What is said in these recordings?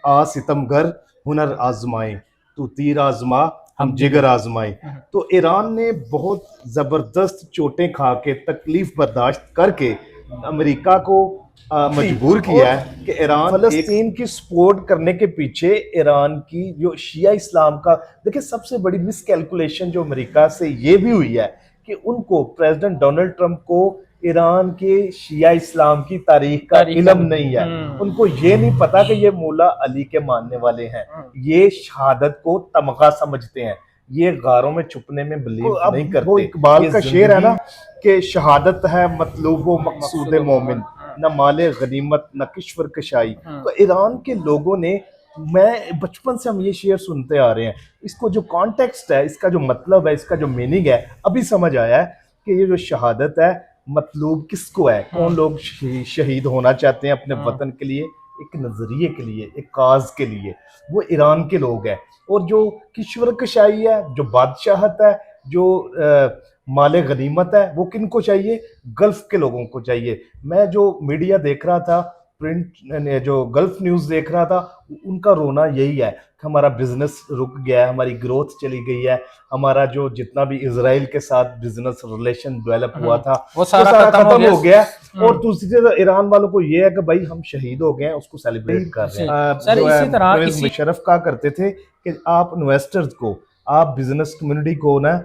आ सितमगर हुनर आजमाए, तू तीर आजमा हम जिगर आजमाए। तो ईरान ने बहुत ज़बरदस्त चोटें खा के तकलीफ बर्दाश्त करके अमेरिका को मजबूर किया है कि ईरान फलस्तीन की सपोर्ट करने के पीछे ईरान की जो शिया इस्लाम का, देखिए सबसे बड़ी मिसकैलकुलेशन जो अमेरिका से ये भी हुई है कि उनको प्रेसिडेंट डोनाल्ड ट्रंप को ईरान के शिया इस्लाम की तारीख का इल्म नहीं है। उनको ये नहीं पता कि ये मौला अली के मानने वाले हैं। ये शहादत को तमगा समझते हैं, ये गारों में छुपने में बिलीव नहीं करते। वो इकबाल का शेर है ना कि शहादत है मतलूब व मकसूद मोमिन, न माले गनीमत न किश्वर कशाई। तो ईरान के लोगों ने, मैं बचपन से हम ये शेर सुनते आ रहे हैं, इसको जो कॉन्टेक्स्ट है, इसका जो मतलब है, इसका जो मीनिंग है, अभी समझ आया है कि ये जो शहादत है मतलूब किसको है, कौन लोग शहीद होना चाहते हैं अपने वतन के लिए, एक नजरिए के लिए, एक काज के लिए, वो ईरान के लोग हैं। और जो किश्वर कशाई है, जो बादशाहत है, जो माले गनीमत है, वो किनको चाहिए? गल्फ के लोगों को चाहिए। मैं जो मीडिया देख रहा था, प्रिंट जो गल्फ न्यूज़ देख रहा था, उनका रोना यही है कि हमारा बिजनेस रुक गया है, हमारी ग्रोथ चली गई है, हमारा जो जितना भी इजराइल के साथ बिजनेस रिलेशन डेवलप हुआ था वो सारा खत्म हो गया। और दूसरी तरफ ईरान वालों को ये है कि भाई हम शहीद हो गए हैं, उसको सेलिब्रेट कर रहे हैं। सर इसी तरह मुशर्रफ कहा करते थे कि आप इन्वेस्टर्स को, आप बिजनेस कम्युनिटी को ना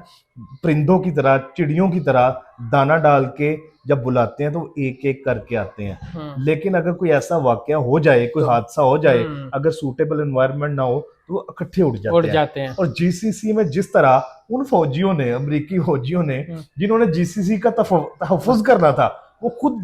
परिंदों की तरह, चिड़ियों की तरह दाना डाल के जब बुलाते हैं तो एक एक करके आते हैं। लेकिन अगर कोई ऐसा वाकया हो जाए, कोई हादसा हो जाए, अगर सूटेबल एनवायरनमेंट ना हो तो वो इकट्ठे उड़ जाते हैं। और जीसीसी में जिस तरह उन फौजियों ने, अमेरिकी फौजियों ने, जिन्होंने जीसीसी का तहफ़्फ़ुज़ करना था, वो खुद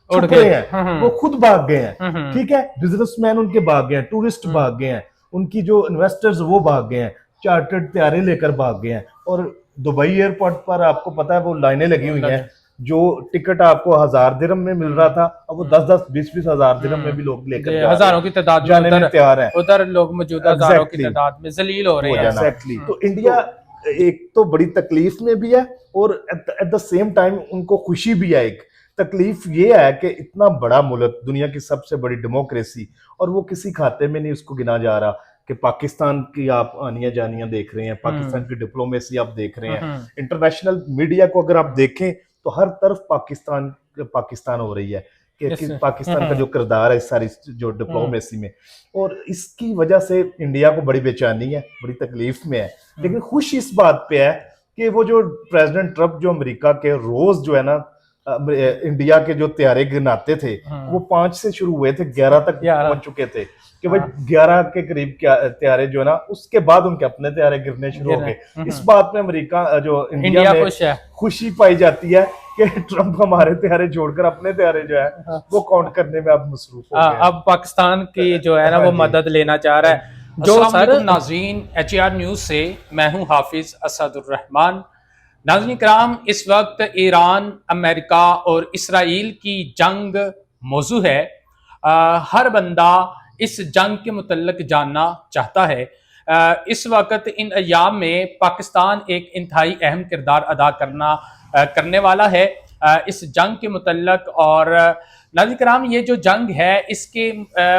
छुप गए हैं, वो खुद भाग गए हैं। ठीक है, बिजनेसमैन उनके भाग गए हैं, टूरिस्ट भाग गए हैं, उनकी जो इन्वेस्टर्स वो भाग गए हैं, चार्टर्ड तैयारी लेकर भाग गए हैं। और दुबई एयरपोर्ट पर आपको पता है वो लाइनें लगी हुई हैं, जो टिकट आपको 1000 दिरहम में मिल रहा था, अब वो 10-10 20-20 हजार दिरहम में भी लोग लेकर हजारों की तादाद जाने में तैयार है। उधर लोग मौजूदा हजारों की तादाद में जलील हो रहे हैं। एग्जैक्टली। तो इंडिया एक तो बड़ी तकलीफ में भी है और एट द सेम टाइम उनको खुशी भी है। एक तकलीफ ये है कि इतना बड़ा मुल्क, दुनिया की सबसे बड़ी डेमोक्रेसी, और वो किसी खाते में नहीं उसको गिना जा रहा कि पाकिस्तान की आप आनियां जानियां देख रहे हैं, पाकिस्तान की डिप्लोमेसी आप देख रहे हैं, इंटरनेशनल मीडिया को अगर आप देखें तो हर तरफ पाकिस्तान पाकिस्तान हो रही है कि पाकिस्तान का जो किरदार है सारी जो डिप्लोमेसी में, और इसकी वजह से इंडिया को बड़ी बेचैनी है, बड़ी तकलीफ में है। लेकिन खुश इस बात पे है कि वो जो प्रेसिडेंट ट्रंप जो अमेरिका के रोज जो है ना इंडिया के जो त्यारे गिनाते थे, वो 5 से शुरू हुए थे, 11 तक पहुंच चुके थे कि भाई 11 के करीब त्यारे जो है ना, उसके बाद उनके अपने त्यारे गिरने शुरू हो गए। इस बात में अमेरिका जो इंडिया में खुशी पाई जाती है कि ट्रंप हमारे त्यारे छोड़कर अपने त्यारे जो है वो काउंट करने में अब मसरूफ हो गए। अब पाकिस्तान की जो है ना वो मदद लेना चाह रहा है। जो सर नाज़रीन, HAR न्यूज़ से मैं हूं हाफिज असदुर्रहमान। नाज़रीन कराम, इस वक्त ईरान, अमेरिका और इसराइल की जंग मौजू है। हर बंदा इस जंग के मुतल्लिक जानना चाहता है। इस वक्त इन अयाम में पाकिस्तान एक इंतहाई अहम किरदार अदा करने वाला है इस जंग के मुतल्लिक। और नाज़रीन कराम, ये जो जंग है इसके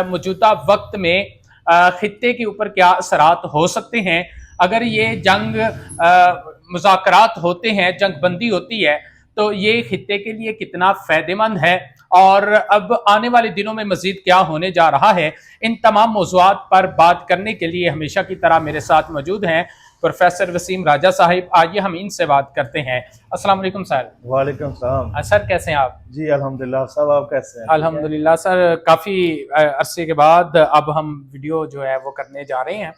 मौजूदा वक्त में खित्ते के ऊपर क्या असरात हो सकते हैं अगर ये जंग मुज़ाकरात होते हैं, जंग बंदी होती है, तो ये खित्ते के लिए कितना फ़ायदेमंद है और अब आने वाले दिनों में मजीद क्या होने जा रहा है। इन तमाम मौज़ूआत पर बात करने के लिए हमेशा की तरह मेरे साथ मौजूद हैं प्रोफेसर वसीम राजा साहिब। आइए हम इनसे बात करते हैं। अस्सलाम वालेकुम सर। वालेकुम सलाम। सर कैसे हैं आप? जी अल्हम्दुलिल्लाह। सब आप कैसे हैं? अल्हम्दुलिल्लाह सर, काफ़ी अरसे के बाद अब हम वीडियो जो है वो करने जा रहे हैं।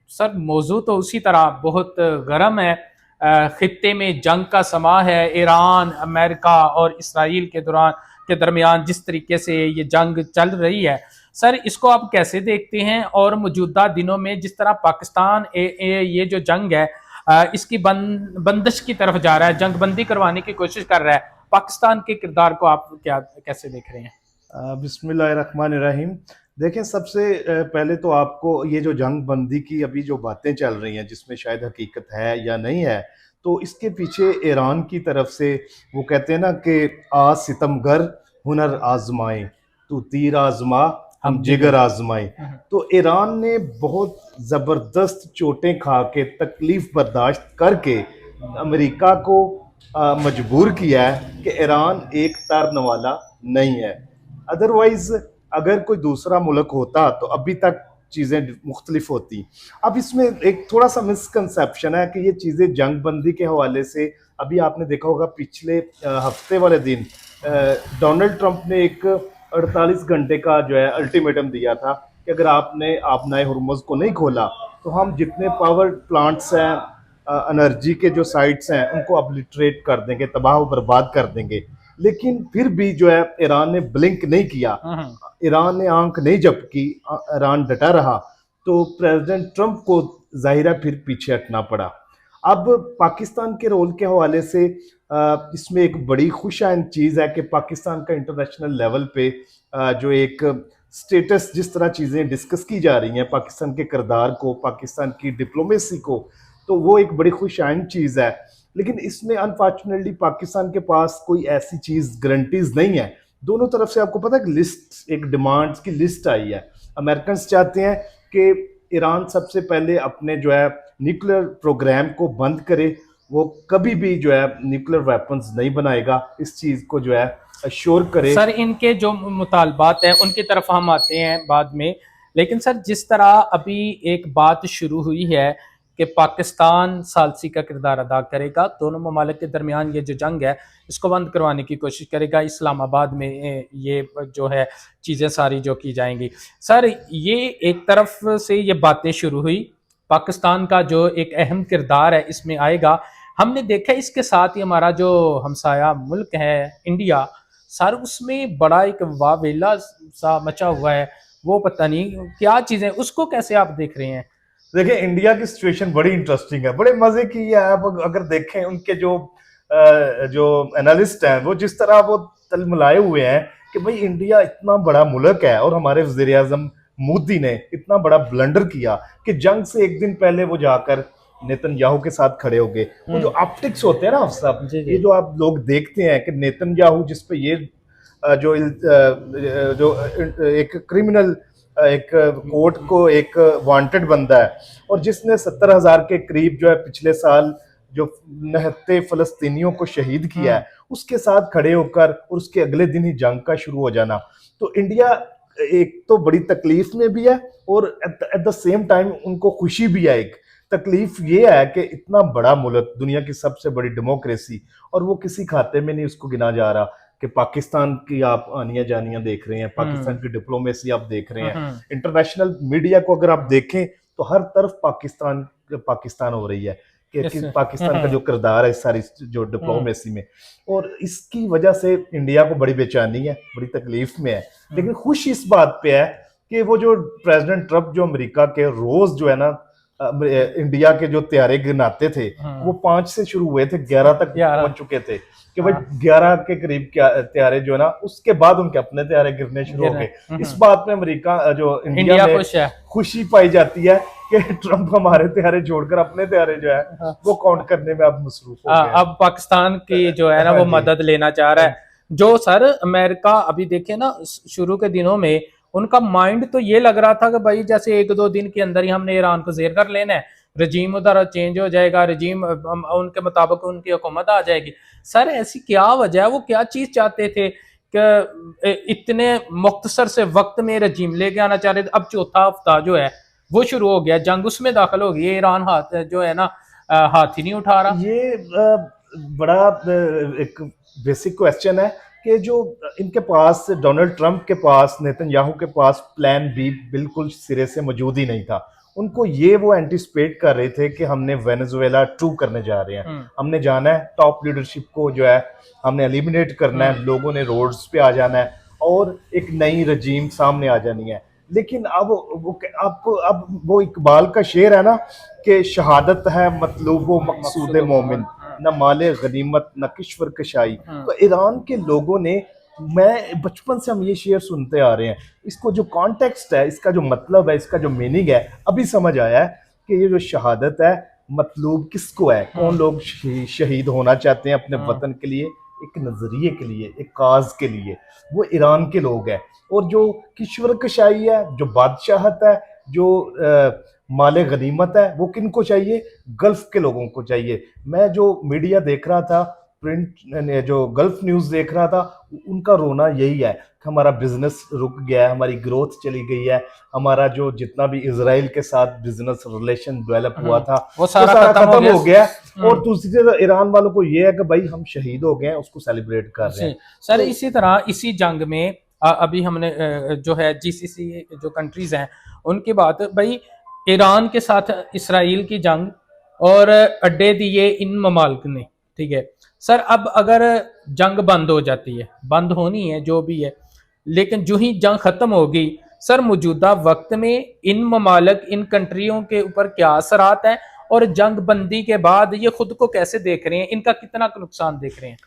सर मौजू तो उसी तरह बहुत गर्म है। खित्ते में जंग का समा है। ईरान, अमेरिका और इसराइल के दरमियान जिस तरीके से ये जंग चल रही है, सर इसको आप कैसे देखते हैं? और मौजूदा दिनों में जिस तरह पाकिस्तान ये जो जंग है इसकी बंदिश की तरफ जा रहा है, जंग बंदी करवाने की कोशिश कर रहा है, पाकिस्तान के किरदार को आप कैसे देख रहे हैं? बिस्मिल्लाहिर्रहमानिर्रहीम। देखें, सबसे पहले तो आपको ये जो जंग बंदी की अभी जो बातें चल रही हैं, जिसमें शायद हकीकत है या नहीं है, तो इसके पीछे ईरान की तरफ से वो कहते हैं ना कि आ सितमगर हुनर आजमाए, तू तीर आजमा हम जिगर आजमाएं। तो ईरान ने बहुत ज़बरदस्त चोटें खा के तकलीफ बर्दाश्त करके अमेरिका को मजबूर किया है कि ईरान एक तरन वाला नहीं है। अदरवाइज अगर कोई दूसरा मुल्क होता तो अभी तक चीज़ें मुख्तलिफ होती। अब इसमें एक थोड़ा सा मिसकंसेप्शन है कि ये चीज़ें जंग बंदी के हवाले से, अभी आपने देखा होगा पिछले हफ्ते वाले दिन डोनाल्ड ट्रंप ने एक 48 घंटे का जो है अल्टीमेटम दिया था कि अगर आपने आपनाए हुर्मुज़ को नहीं खोला तो हम जितने पावर प्लांट्स हैं, एनर्जी के जो साइट्स हैं, उनको अब्लिटरेट कर देंगे, तबाह बर्बाद कर देंगे। लेकिन फिर भी जो है ईरान ने ब्लिंक नहीं किया, ईरान ने आंख नहीं झपकी, ईरान डटा रहा। तो प्रेसिडेंट ट्रंप को जाहिर है फिर पीछे हटना पड़ा। अब पाकिस्तान के रोल के हवाले से इसमें एक बड़ी खुशआइंद चीज़ है कि पाकिस्तान का इंटरनेशनल लेवल पे जो एक स्टेटस, जिस तरह चीज़ें डिस्कस की जा रही हैं पाकिस्तान के किरदार को, पाकिस्तान की डिप्लोमेसी को, तो वो एक बड़ी खुशआइंद चीज़ है। लेकिन इसमें अनफॉर्चुनेटली पाकिस्तान के पास कोई ऐसी चीज़ गारंटीज नहीं है। दोनों तरफ से आपको पता है कि लिस्ट, एक डिमांड्स की लिस्ट आई है। अमेरिकन चाहते हैं कि ईरान सबसे पहले अपने जो है न्यूक्लियर प्रोग्राम को बंद करे, वो कभी भी जो है न्यूक्लियर वेपन्स नहीं बनाएगा, इस चीज़ को जो है अश्योर करे। सर इनके जो मुतालबात हैं उनकी तरफ हम आते हैं बाद में, लेकिन सर जिस तरह अभी एक बात शुरू हुई है कि पाकिस्तान सालसी का किरदार अदा करेगा, दोनों ममालिक के दरमियान ये जो जंग है इसको बंद करवाने की कोशिश करेगा, इस्लामाबाद में ये जो है चीज़ें सारी जो की जाएंगी। सर ये एक तरफ से ये बातें शुरू हुई, पाकिस्तान का जो एक अहम किरदार है इसमें आएगा। हमने देखा इसके साथ ही हमारा जो हमसाया मुल्क है इंडिया, सर उसमें बड़ा एक वावेला सा मचा हुआ है, वो पता नहीं क्या चीज़ें, उसको कैसे आप देख रहे हैं? देखिए इंडिया की सिचुएशन बड़ी इंटरेस्टिंग है, बड़े मजे की है। आप अगर देखें उनके जो एनालिस्ट हैं, वो जिस तरह वो तलमलाए हुए हैं कि भाई इंडिया इतना बड़ा मुल्क है और हमारे वज़ीर आज़म मोदी ने इतना बड़ा ब्लंडर किया कि जंग से एक दिन पहले वो जाकर नेतन्याहू के साथ खड़े हो गए। वो जो ऑप्टिक्स होते हैं ना आप सब, ये जो आप लोग देखते हैं कि नेतन्याहू जिस पे ये जो एक क्रिमिनल, एक कोर्ट को एक वांटेड बंदा है, और जिसने 70,000 के करीब जो है पिछले साल जो निहत्ते फलस्तीनियों को शहीद किया है, उसके साथ खड़े होकर और उसके अगले दिन ही जंग का शुरू हो जाना। तो इंडिया एक तो बड़ी तकलीफ में भी है और एट द सेम टाइम उनको खुशी भी है। एक तकलीफ ये है कि इतना बड़ा मुल्क, दुनिया की सबसे बड़ी डेमोक्रेसी, और वो किसी खाते में नहीं उसको गिना जा रहा कि पाकिस्तान की आप आनियां जानियां देख रहे हैं, पाकिस्तान की डिप्लोमेसी आप देख रहे हैं, इंटरनेशनल मीडिया को अगर आप देखें तो हर तरफ पाकिस्तान पाकिस्तान हो रही है कि पाकिस्तान का जो किरदार है सारी जो डिप्लोमेसी में, और इसकी वजह से इंडिया को बड़ी बेचैनी है, बड़ी तकलीफ में है। लेकिन खुश इस बात पे है कि वो जो प्रेसिडेंट ट्रंप जो अमेरिका के रोज जो है ना इंडिया के जो त्यारे गिनाते थे, वो 5 से शुरू हुए थे, 11 तक पहुंच चुके थे कि भाई 11 के करीब त्यारे जो है ना, उसके बाद उनके अपने त्यारे गिरने शुरू हो गए। इस बात में अमेरिका जो इंडिया में खुशी पाई जाती है कि ट्रंप हमारे त्यारे छोड़कर अपने त्यारे जो है वो काउंट करने में अब मसरूफ हो गए। अब पाकिस्तान की जो है ना वो मदद लेना चाह रहा है। जो सर अमेरिका अभी देखे ना शुरू के दिनों में उनका माइंड तो ये लग रहा था कि भाई जैसे 1-2 दिन के अंदर ही हमने ईरान को जेर कर लेना है, रजीम उधर चेंज हो जाएगा, रजीम उनके मुताबिक उनकी हुकूमत आ जाएगी। सर ऐसी क्या वजह है, वो क्या चीज चाहते थे कि इतने मुख्तसर से वक्त में रजीम लेके आना चाह रहे थे? अब चौथा हफ्ता जो है वो शुरू हो गया, जंग उसमें दाखिल हो गई, ईरान हाथ जो है ना हाथ ही नहीं उठा रहा। ये बड़ा एक बेसिक क्वेश्चन है कि जो इनके पास, डोनाल्ड ट्रंप के पास, नेतन्याहू के पास प्लान बी बिल्कुल सिरे से मौजूद ही नहीं था। उनको ये वो एंटिसिपेट कर रहे थे कि हमने वेनेजुएला 2 करने जा रहे हैं, हमने जाना है टॉप लीडरशिप को जो है हमने एलिमिनेट करना है, लोगों ने रोड्स पे आ जाना है और एक नई रजीम सामने आ जानी है। लेकिन अब वो इकबाल का शेर है ना कि शहादत है मतलूबो मकसूद मोमिन, न माले गनीमत न किश्वर कशाई। तो ईरान के लोगों ने, मैं बचपन से हम ये शेर सुनते आ रहे हैं, इसको जो कॉन्टेक्स्ट है, इसका जो मतलब है, इसका जो मीनिंग है, अभी समझ आया है कि ये जो शहादत है, मतलूब किसको है, कौन लोग शहीद होना चाहते हैं अपने वतन के लिए, एक नज़रिए के लिए, एक काज के लिए, वो ईरान के लोग हैं। और जो किश्वरकशाई है, जो बादशाहत है, जो माले गनीमत है, वो किन को चाहिए? गल्फ के लोगों को चाहिए। मैं जो मीडिया देख रहा था, प्रिंट जो गल्फ न्यूज़ देख रहा था, उनका रोना यही है कि हमारा बिजनेस रुक गया है, हमारी ग्रोथ चली गई है, हमारा जो जितना भी इसराइल के साथ बिजनेस रिलेशन डेवलप हुआ था वो सारा खत्म हो गया। और दूसरी तरफ ईरान वालों को ये है कि भाई हम शहीद हो गए हैं, उसको सेलिब्रेट कर रहे हैं। सर तो इसी तरह इसी जंग में अभी हमने जो है जीसीसी जो कंट्रीज हैं उनकी बात, भाई ईरान के साथ इसराइल की जंग और अड्डे दिए इन ममालिक ने, ठीक है सर। अब अगर जंग बंद हो जाती है, बंद होनी है जो भी है, लेकिन जो ही जंग खत्म होगी सर, मौजूदा वक्त में इन ममालिक, इन कंट्रियों के ऊपर क्या असरात हैं और जंग बंदी के बाद ये खुद को कैसे देख रहे हैं, इनका कितना नुकसान देख रहे हैं?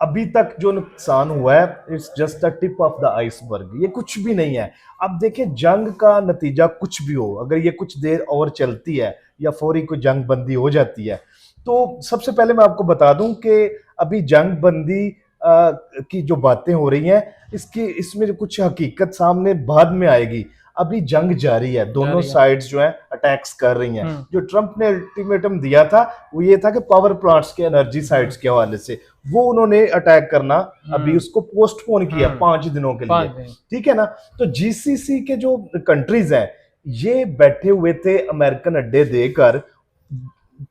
अभी तक जो नुकसान हुआ है, it's just the tip of the iceberg, ये कुछ भी नहीं है। अब देखिए, जंग का नतीजा कुछ भी हो, अगर ये कुछ देर और चलती है या फौरी कोई जंग बंदी हो जाती है, तो सबसे पहले मैं आपको बता दूं कि अभी जंग बंदी की जो बातें हो रही हैं, इसमें कुछ हकीकत सामने बाद में आएगी। अभी जंग जारी है, दोनों साइड्स जो है अटैक्स कर रही हैं। जो ट्रंप ने अल्टीमेटम दिया था वो ये था कि पावर प्लांट्स के, एनर्जी साइट्स के हवाले से वो उन्होंने अटैक करना अभी उसको पोस्टपोन किया 5 दिनों के लिए, ठीक है ना। तो जीसीसी के जो कंट्रीज हैं ये बैठे हुए थे अमेरिकन अड्डे देकर,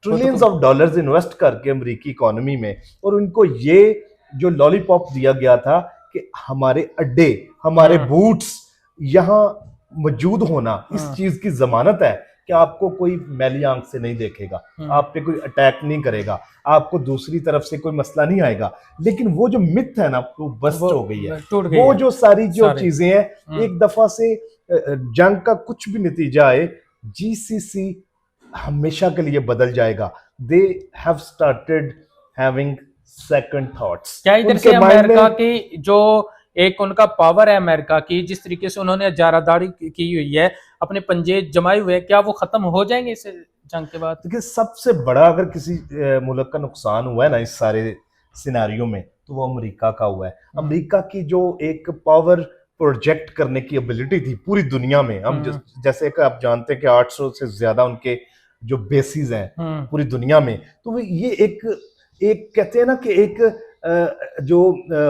ट्रिलियंस ऑफ डॉलर्स इन्वेस्ट करके अमेरिकी इकोनॉमी में, और उनको ये जो लॉलीपॉप दिया गया था कि हमारे अड्डे, हमारे बूट्स यहाँ मौजूद होना इस चीज की जमानत है कि आपको कोई मैली आंख से नहीं देखेगा, आप पे कोई अटैक नहीं करेगा, आपको दूसरी तरफ से कोई मसला नहीं आएगा। लेकिन वो जो मिथ है ना, वो बस्ट हो गई है, वो जो सारी जो चीजें हैं, एक दफा से जंग का कुछ भी नतीजा आए, जीसीसी हमेशा के लिए बदल जाएगा। They have started having second thoughts. क्या इधर से अमेरिका की जो एक उनका पावर है, अमेरिका की जिस तरीके से उन्होंने जारादारी की हुई है, अपने पंजे जमाए हुए, क्या वो खत्म हो जाएंगे इस जंग के बाद? देखिए, सबसे बड़ा अगर किसी मुल्क का नुकसान हुआ है ना इस सारे सिनारियों में, तो वो अमेरिका का हुआ है। अमेरिका की जो एक पावर प्रोजेक्ट करने की एबिलिटी थी पूरी दुनिया में, हम जैसे कि आप जानते हैं कि 800 से ज्यादा उनके जो बेसिस हैं पूरी दुनिया में, तो ये एक कहते हैं ना कि एक जो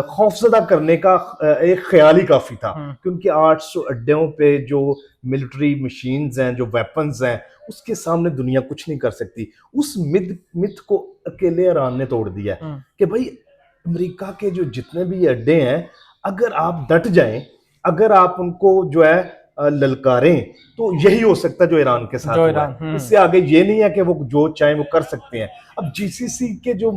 खौफजदा करने का एक ख्याल ही काफी था कि उनके 800 अड्डों पे जो मिलिट्री मशीन्स हैं, जो वेपन्स हैं, उसके सामने दुनिया कुछ नहीं कर सकती। उस मिथ को अकेले ईरान ने तोड़ दिया है कि भाई अमेरिका के जो जितने भी अड्डे हैं, अगर आप डट जाएं, अगर आप उनको जो है ललकारें, तो यही हो सकता है जो ईरान के साथ हुआ है। इससे आगे ये नहीं है कि वो जो चाहे वो कर सकते हैं। अब जीसीसी के जो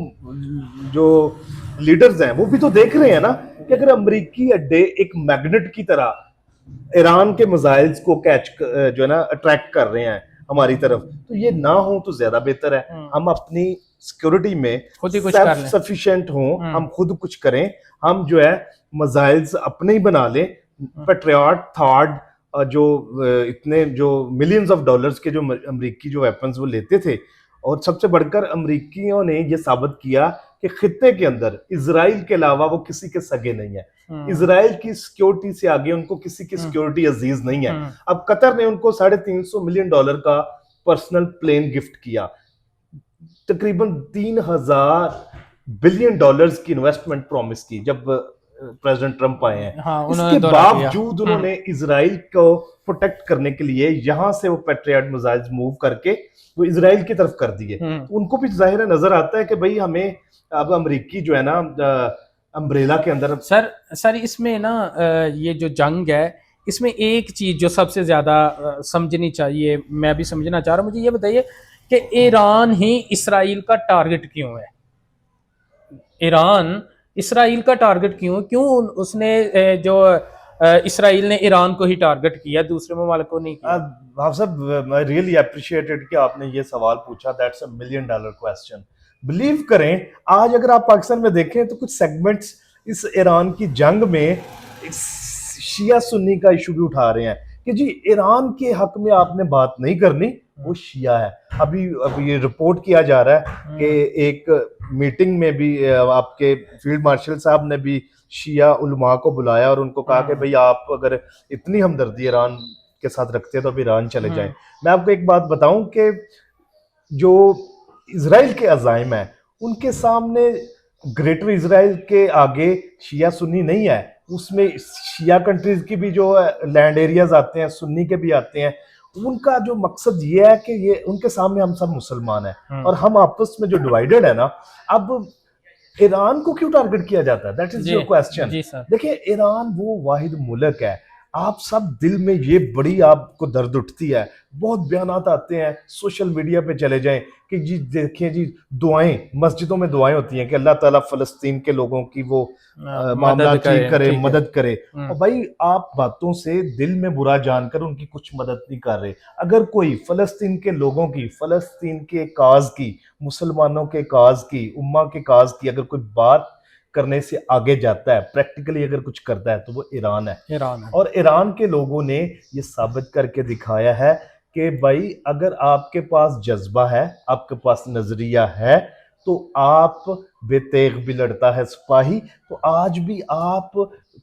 लीडर्स हैं वो भी तो देख रहे हैं ना कि अगर अमेरिकी अड्डे एक मैग्नेट की तरह ईरान के मिसाइल्स को कैच जो है ना अट्रैक्ट कर रहे हैं हमारी तरफ, तो ये ना हो तो ज्यादा बेहतर है। हम अपनी सिक्योरिटी में खुद ही कुछ सेल्फ सफिशिएंट हों, हम खुद कुछ करें, हम जो है मिसाइल्स अपने ही बना लें। पेट्रियट थर्ड जो इतने जो मिलियंस ऑफ डॉलर्स के जो अमेरिकी जो वेपन्स वो लेते थे, और सबसे बढ़कर अमेरिकियों ने ये साबित किया कि खित्ते के अंदर इजराइल के अलावा वो किसी के सगे नहीं है। इजराइल की सिक्योरिटी से आगे उनको किसी की सिक्योरिटी अजीज नहीं है। अब कतर ने उनको $350 मिलियन का पर्सनल प्लेन गिफ्ट किया, तकरीबन $3000 बिलियन की इन्वेस्टमेंट प्रॉमिस की जब प्रेसिडेंट ट्रंप आए हैं। इसके बावजूद उन्होंने इजराइल को प्रोटेक्ट करने के लिए यहां से वो पेट्रियट मिसाइल्स मूव करके वो इजराइल की तरफ कर दिए। तो उनको भी जाहिर नजर आता है कि भाई हमें अब अमेरिकी जो है ना अम्ब्रेला के अंदर। सर इसमें ना ये जो जंग है, इसमें एक चीज जो सबसे ज्यादा समझनी चाहिए, मैं भी समझना चाह रहा हूँ, मुझे ये बताइए कि ईरान ही इसराइल का टारगेट क्यों है? ईरान इसराइल का टारगेट क्यों उसने जो इसराइल ने ईरान को ही टारगेट किया, दूसरे ममालिक को नहीं किया? भाव साहब, आई रियली अप्रिशिएटेड कि आपने ये सवाल पूछा। That's a $1 million question. Believe करें, आज अगर आप पाकिस्तान में देखें तो कुछ सेगमेंट्स इस ईरान की जंग में शिया सुन्नी का इशू भी उठा रहे हैं कि जी ईरान के हक में आपने बात नहीं करनी, वो शिया है। अभी अभी ये रिपोर्ट किया जा रहा है कि एक मीटिंग में भी आपके फील्ड मार्शल साहब ने भी शिया उलमा को बुलाया और उनको कहा कि भाई आप अगर इतनी हमदर्दी ईरान के साथ रखते हैं तो अभी ईरान चले जाएं। मैं आपको एक बात बताऊं कि जो इजराइल के अजाइम है उनके सामने ग्रेटर इजराइल के आगे शिया सुन्नी नहीं है, उसमें शिया कंट्रीज की भी जो लैंड एरियाज आते हैं, सुन्नी के भी आते हैं। उनका जो मकसद ये है कि ये उनके सामने हम सब मुसलमान हैं और हम आपस में जो डिवाइडेड है ना, अब ईरान को क्यों टारगेट किया जाता है? That is your question. देखिए ईरान वो वाहिद मुल्क है, आप सब दिल में ये बड़ी आपको दर्द उठती है, बहुत बयानात आते हैं, सोशल मीडिया पे चले जाएं कि जी देखिए जी दुआएं, मस्जिदों में दुआएं होती हैं कि अल्लाह ताला फलस्तीन के लोगों की वो मामला ठीक करे, मदद करे। और भाई आप बातों से दिल में बुरा जानकर उनकी कुछ मदद नहीं कर रहे। अगर कोई फलस्तीन के लोगों की, फलस्तीन के काज की, मुसलमानों के काज की, उम्मा के काज की अगर कोई बात करने से आगे जाता है, प्रैक्टिकली अगर कुछ करता है, तो वो ईरान है। और ईरान के लोगों ने ये साबित करके दिखाया है कि भाई अगर आपके पास जज्बा है, आपके पास नजरिया है, तो आप बेतेग भी लड़ता है सिपाही। तो आज भी आप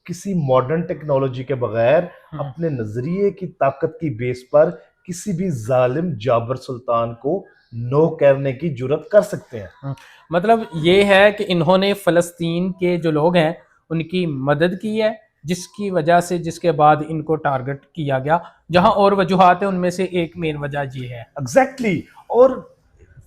किसी मॉडर्न टेक्नोलॉजी के बगैर अपने नजरिए की ताकत की बेस पर किसी भी जालिम जाबर सुल्तान को नो करने की जुर्रत कर सकते हैं। मतलब ये है कि इन्होंने फलस्तीन के जो लोग हैं उनकी मदद की है, जिसकी वजह से, जिसके बाद इनको टारगेट किया गया। जहां और वजूहात है उनमें से एक मेन वजह ये है। एग्जैक्टली। और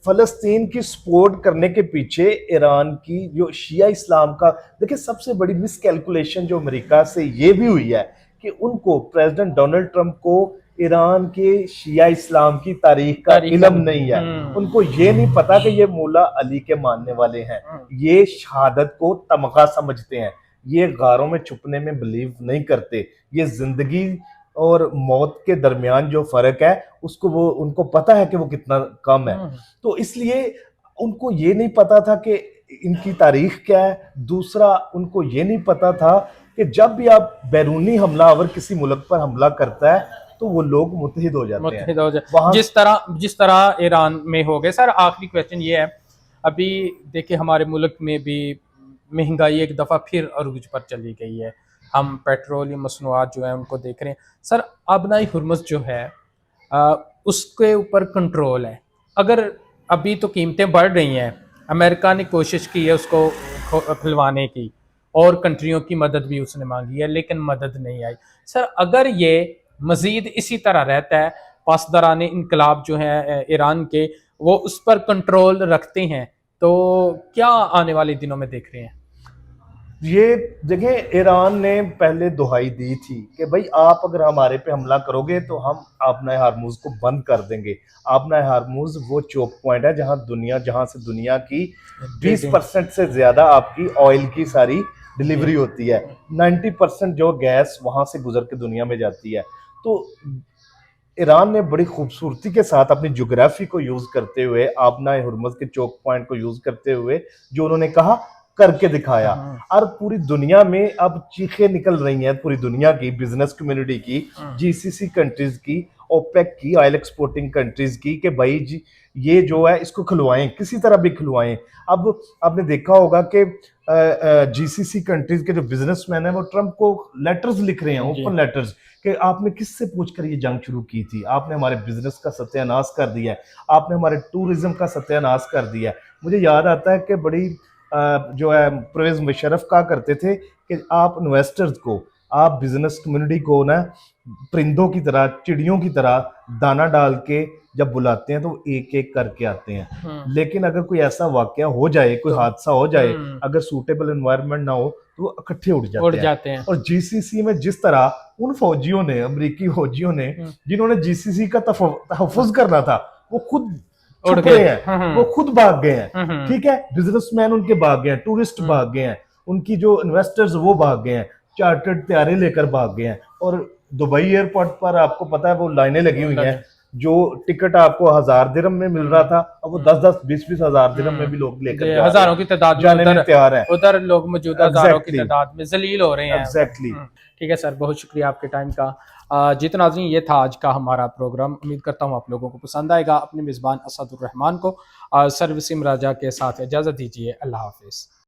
फलस्तीन की सपोर्ट करने के पीछे ईरान की जो शिया इस्लाम का, देखिए सबसे बड़ी मिसकैलकुलेशन जो अमेरिका से ये भी हुई है कि उनको, प्रेसिडेंट डोनाल्ड ट्रंप को ईरान के शिया इस्लाम की तारीख का इल्म नहीं है। उनको ये नहीं पता कि ये मौला अली के मानने वाले हैं, ये शहादत को तमगा समझते हैं, ये गारों में छुपने में बिलीव नहीं करते, ये जिंदगी और मौत के दरमियान जो फर्क है उसको वो, उनको पता है कि वो कितना कम है। तो इसलिए उनको ये नहीं पता था कि इनकी तारीख क्या है। दूसरा, उनको ये नहीं पता था कि जब भी आप बैरूनी हमलावर किसी मुल्क पर हमला करता है तो वो लोग मुत्तहिद हो जाते हैं। जिस तरह ईरान में हो गए। सर आखिरी क्वेश्चन ये है, अभी देखिए हमारे मुल्क में भी महंगाई एक दफ़ा फिर अरूज पर चली गई है, हम पेट्रोलियम मसनूआत जो है उनको देख रहे हैं। सर आबनाई हुर्मुज़ जो है उसके ऊपर कंट्रोल है, अगर अभी तो कीमतें बढ़ रही हैं, अमेरिका ने कोशिश की है उसको खुलवाने की और कंट्रियों की मदद भी उसने मांगी है, लेकिन मदद नहीं आई। सर अगर ये मज़ीद इसी तरह रहता है, पासदारान इनकलाब जो है ईरान के वो उस पर कंट्रोल रखते हैं, तो क्या आने वाले दिनों में देख रहे हैं? ये देखें, ईरान ने पहले दुहाई दी थी कि भाई आप अगर हमारे पे हमला करोगे तो हम आबनाए हार्मूज को बंद कर देंगे। आबनाए हार्मूज वो चोक पॉइंट है जहां से दुनिया की 20% से ज्यादा आपकी ऑयल की सारी डिलीवरी होती है। 90% जो गैस वहां से गुजर के दुनिया में जाती है। तो ईरान ने बड़ी खूबसूरती के साथ अपनी ज्योग्राफी को यूज करते हुए, आबनाए हुर्मुज के चोक पॉइंट को यूज करते हुए, जो उन्होंने कहा करके दिखाया। और पूरी दुनिया में अब चीखें निकल रही हैं, पूरी दुनिया की बिजनेस कम्युनिटी की, जीसीसी कंट्रीज की, ओपेक की, ऑयल एक्सपोर्टिंग कंट्रीज की, कि भाई जी ये जो है इसको खुलवाएं, किसी तरह भी खुलवाएं। अब आपने देखा होगा कि जीसीसी कंट्रीज के जो बिजनेसमैन है वो ट्रंप को लेटर्स लिख रहे हैं, ओपन लेटर्स, कि आपने किससे पूछकर ये जंग शुरू की थी, आपने हमारे बिजनेस का सत्यानाश कर दिया है, आपने हमारे टूरिज्म का सत्यानाश कर दिया है। मुझे याद आता है कि बड़ी जो है परवेज मुशर्रफ कहा करते थे कि आप इन्वेस्टर्स को, आप बिजनेस कम्युनिटी को ना परिंदों की तरह, चिड़ियों की तरह दाना डाल के जब बुलाते हैं तो एक एक करके आते हैं, लेकिन अगर कोई ऐसा वाकया हो जाए, कोई हादसा हो जाए, अगर सूटेबल एनवायरनमेंट ना हो तो वो इकट्ठे उड़ जाते हैं। और जीसीसी में जिस तरह उन फौजियों ने, अमेरिकी फौजियों ने, जिन्होंने जीसीसी का तहफ़्फ़ुज़ करना था, वो खुद छुप गए हैं, वो खुद भाग गए हैं। ठीक है, बिजनेसमैन उनके भाग गए हैं, टूरिस्ट भाग गए हैं, उनकी जो इन्वेस्टर्स वो भाग गए हैं, चार्टर्ड तैयारी लेकर भाग गए हैं। और दुबई एयरपोर्ट पर आपको पता है वो लाइनें लगी हुई हैं, जो टिकट आपको 1000 दिरहम में मिल रहा था, अब वो 10-10 20-20 हजार दिरहम में भी लोग लेकर ये जा रहे हजारों हैं, की तादाद में जाने में उधर तैयार हैं। उधर लोग मौजूद हजारों की Exactly. तादाद में जलील हो रहे हैं। Exactly. ठीक है सर, बहुत शुक्रिया आपके टाइम का। जी तो नाज़रीन, ये था आज का हमारा प्रोग्राम। उम्मीद करता हूँ आप लोगों को पसंद आएगा। अपने मेज़बान असदुर रहमान को सर वसीम राजा के साथ इजाज़त दीजिए। अल्लाह हाफिज़।